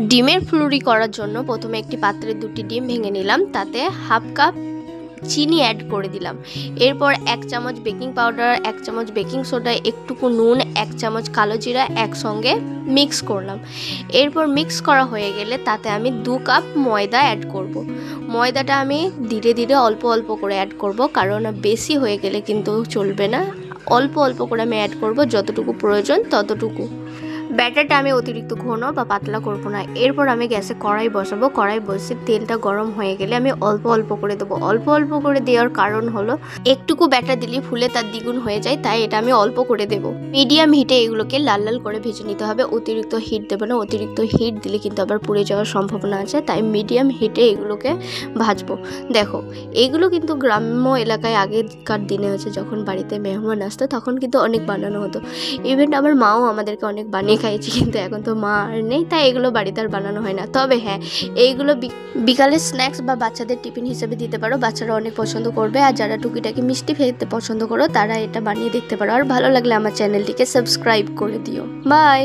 ডিমের ফ্লুরি করার জন্য প্রথমে একটি পাত্রে 2টি ডিম ভেঙে নিলাম, তাতে হাফ কাপ চিনি অ্যাড করে দিলাম। এরপর 1 চামচ বেকিং পাউডার, 1 চামচ বেকিং সোডা, একটুকু নুন, 1 চামচ কালো জিরা একসঙ্গে মিক্স করলাম। এরপর মিক্স করা হয়ে গেলে তাতে আমি 2 কাপ ময়দা অ্যাড করব। ময়দাটা আমি ধীরে ধীরে অল্প অল্প করে অ্যাড করব, কারণ বেশি হয়ে গেলে কিন্তু চলবে না। অল্প অল্প করে আমি অ্যাড করব, যতটুকু প্রয়োজন ততটুকু। ব্যাটারটা আমি অতিরিক্ত ঘন বা পাতলা করব না। এরপর আমি গ্যাসে কড়াই বসাবো। কড়াই বসে তেলটা গরম হয়ে গেলে আমি অল্প অল্প করে দেবো। অল্প অল্প করে দেওয়ার কারণ হলো একটুকু ব্যাটার দিলে ফুলে তার দ্বিগুণ হয়ে যায়, তাই এটা আমি অল্প করে দেব। মিডিয়াম হিটে এগুলোকে লাল লাল করে ভেজে নিতে হবে, অতিরিক্ত হিট দেবে না। অতিরিক্ত হিট দিলে কিন্তু আবার পুড়ে যাওয়ার সম্ভাবনা আছে, তাই মিডিয়াম হিটে এগুলোকে ভাজবো। দেখো, এগুলো কিন্তু গ্রাম্য এলাকায় আগেকার দিনে হচ্ছে যখন বাড়িতে মেহমান আসতো তখন কিন্তু অনেক বানানো হতো। ইভেন আমার মাও আমাদেরকে অনেক বানিয়ে খাইয়েছি, কিন্তু এখন তো মা আর নেই, তাই এগুলো বাড়িতে আর বানানো হয় না। তবে হ্যাঁ, এইগুলো বিকালের স্ন্যাক্স বা বাচ্চাদের টিফিন হিসেবে দিতে পারো, বাচ্চারা অনেক পছন্দ করবে। আর যারা টুকিটাকি মিষ্টি খেতে পছন্দ করো তারা এটা বানিয়ে দেখতে পারো। আর ভালো লাগলে আমার চ্যানেলটিকে সাবস্ক্রাইব করে দিও। বাই।